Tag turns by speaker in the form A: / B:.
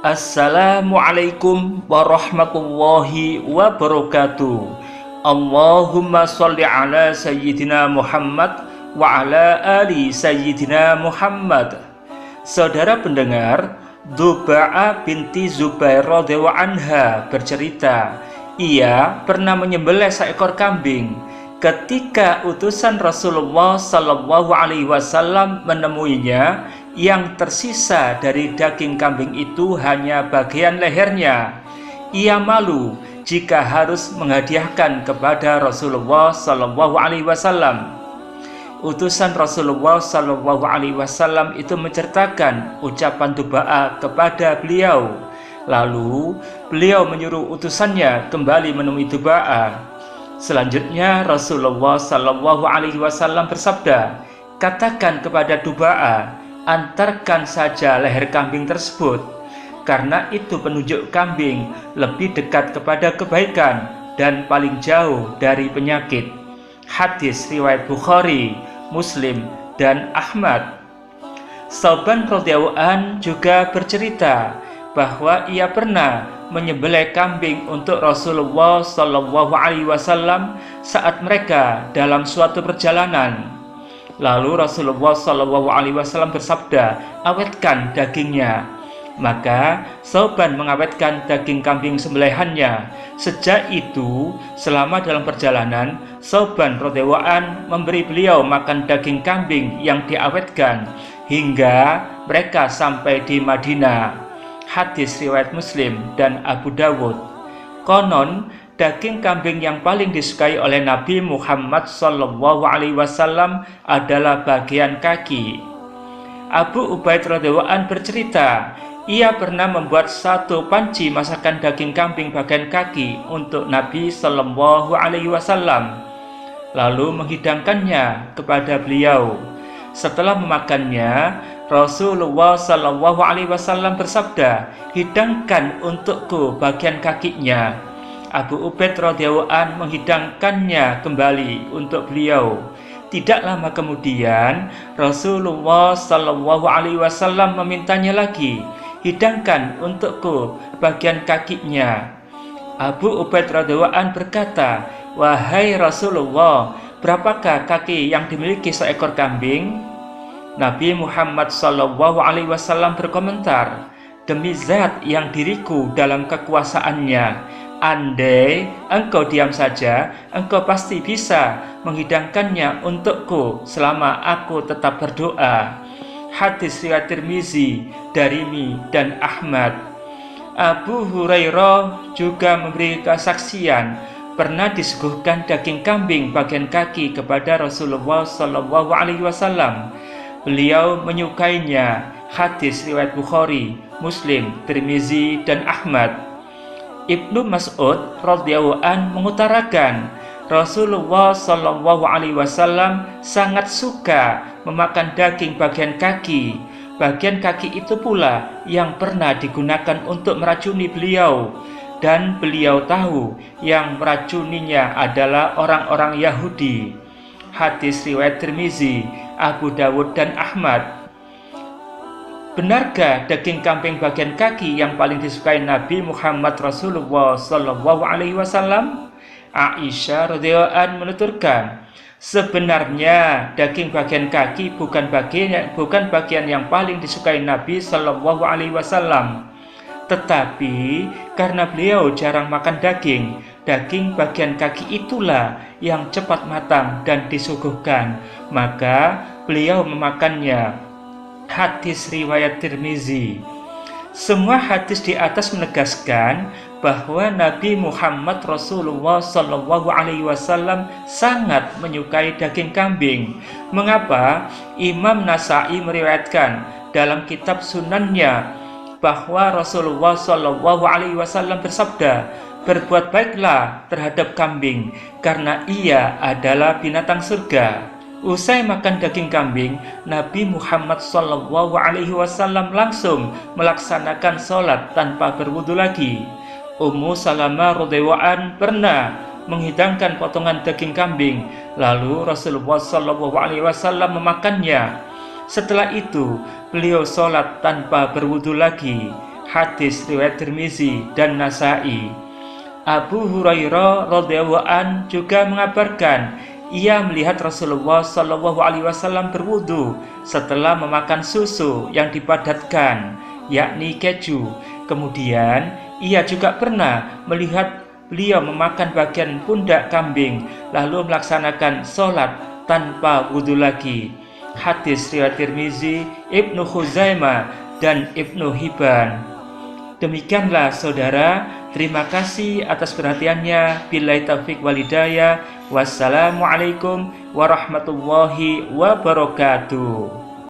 A: Assalamualaikum warahmatullahi wabarakatuh. Allahumma sholli ala sayyidina Muhammad wa ala ali sayyidina Muhammad. Saudara pendengar, Duba'ah binti Zubair radhiyallahu anha bercerita, ia pernah menyembelih seekor kambing. Ketika utusan Rasulullah Shallallahu Alaihi Wasallam menemuinya, yang tersisa dari daging kambing itu hanya bagian lehernya. Ia malu jika harus menghadiahkan kepada Rasulullah Shallallahu Alaihi Wasallam. Utusan Rasulullah Shallallahu Alaihi Wasallam itu menceritakan ucapan du'aa kepada beliau. Lalu beliau menyuruh utusannya kembali menemui du'aa. Selanjutnya Rasulullah Shallallahu Alaihi Wasallam bersabda, katakan kepada du'aa, antarkan saja leher kambing tersebut, karena itu penunjuk kambing lebih dekat kepada kebaikan dan paling jauh dari penyakit. Hadis riwayat Bukhari, Muslim, dan Ahmad. Sauban radhiyallahu an juga bercerita bahwa ia pernah menyembelih kambing untuk Rasulullah Shallallahu Alaihi Wasallam saat mereka dalam suatu perjalanan. Lalu Rasulullah Shallallahu Alaihi Wasallam bersabda, awetkan dagingnya. Maka Sauban mengawetkan daging kambing sembelihannya. Sejak itu, selama dalam perjalanan, Sauban radhiyallahu an memberi beliau makan daging kambing yang diawetkan hingga mereka sampai di Madinah. Hadis riwayat Muslim dan Abu Dawud. Konon, daging kambing yang paling disukai oleh Nabi Muhammad Shallallahu Alaihi Wasallam adalah bagian kaki. Abu Ubaid radhiyallahu an bercerita, ia pernah membuat satu panci masakan daging kambing bagian kaki untuk Nabi Shallallahu Alaihi Wasallam, lalu menghidangkannya kepada beliau. Setelah memakannya, Rasulullah Shallallahu Alaihi Wasallam bersabda, hidangkan untukku bagian kakinya. Abu Ubaid radhiyallahu an menghidangkannya kembali untuk beliau. Tidak lama kemudian, Rasulullah Shallallahu Alaihi Wasallam memintanya lagi, hidangkan untukku bagian kakinya. Abu Ubaid radhiyallahu an berkata, wahai Rasulullah, berapakah kaki yang dimiliki seekor kambing? Nabi Muhammad Shallallahu Alaihi Wasallam berkomentar, demi zat yang diriku dalam kekuasaannya, andai engkau diam saja, engkau pasti bisa menghidangkannya untukku selama aku tetap berdoa. Hadis riwayat Tirmizi, Darimi, dan Ahmad. Abu Hurairah juga memberi kesaksian pernah disuguhkan daging kambing bagian kaki kepada Rasulullah Shallallahu Alaihi Wasallam. Beliau menyukainya. Hadis riwayat Bukhari, Muslim, Tirmizi, dan Ahmad. Ibnu Mas'ud radhiyallahu an mengutarakan, Rasulullah Shallallahu Alaihi Wasallam sangat suka memakan daging bagian kaki. Bagian kaki itu pula yang pernah digunakan untuk meracuni beliau, dan beliau tahu yang meracuninya adalah orang-orang Yahudi. Hadis riwayat Tirmizi, Abu Dawud, dan Ahmad. Benarkah daging kambing bagian kaki yang paling disukai Nabi Muhammad Rasulullah Shallallahu Alaihi Wasallam? Aisyah radhiyallahu an menuturkan, sebenarnya daging bagian kaki bukan bagian yang paling disukai Nabi Shallallahu Alaihi Wasallam. Tetapi karena beliau jarang makan daging bagian kaki itulah yang cepat matang dan disuguhkan, maka beliau memakannya. Hadis riwayat Tirmizi. Semua hadis di atas menegaskan bahwa Nabi Muhammad Rasulullah Shallallahu Alaihi Wasallam sangat menyukai daging kambing. Mengapa? Imam Nasai meriwayatkan dalam kitab Sunannya bahwa Rasulullah Shallallahu Alaihi Wasallam bersabda, berbuat baiklah terhadap kambing karena ia adalah binatang surga. Usai makan daging kambing, Nabi Muhammad Shallallahu Alaihi Wasallam langsung melaksanakan sholat tanpa berwudu lagi. Ummu Salamah radhiyallahu an pernah menghidangkan potongan daging kambing, lalu Rasulullah Shallallahu Alaihi Wasallam memakannya. Setelah itu, beliau sholat tanpa berwudu lagi. Hadis riwayat Tirmizi dan Nasai. Abu Hurairah radhiyallahu an juga mengabarkan ia melihat Rasulullah Shallallahu Alaihi Wasallam berwudu setelah memakan susu yang dipadatkan, yakni keju. Kemudian ia juga pernah melihat beliau memakan bagian pundak kambing lalu melaksanakan sholat tanpa wudu lagi. Hadis riwayat Tirmizi, Ibnu Khuzaimah dan Ibnu Hibban. Demikianlah saudara, terima kasih atas perhatiannya. Billahi taufik wal hidayah. Wassalamualaikum warahmatullahi wabarakatuh.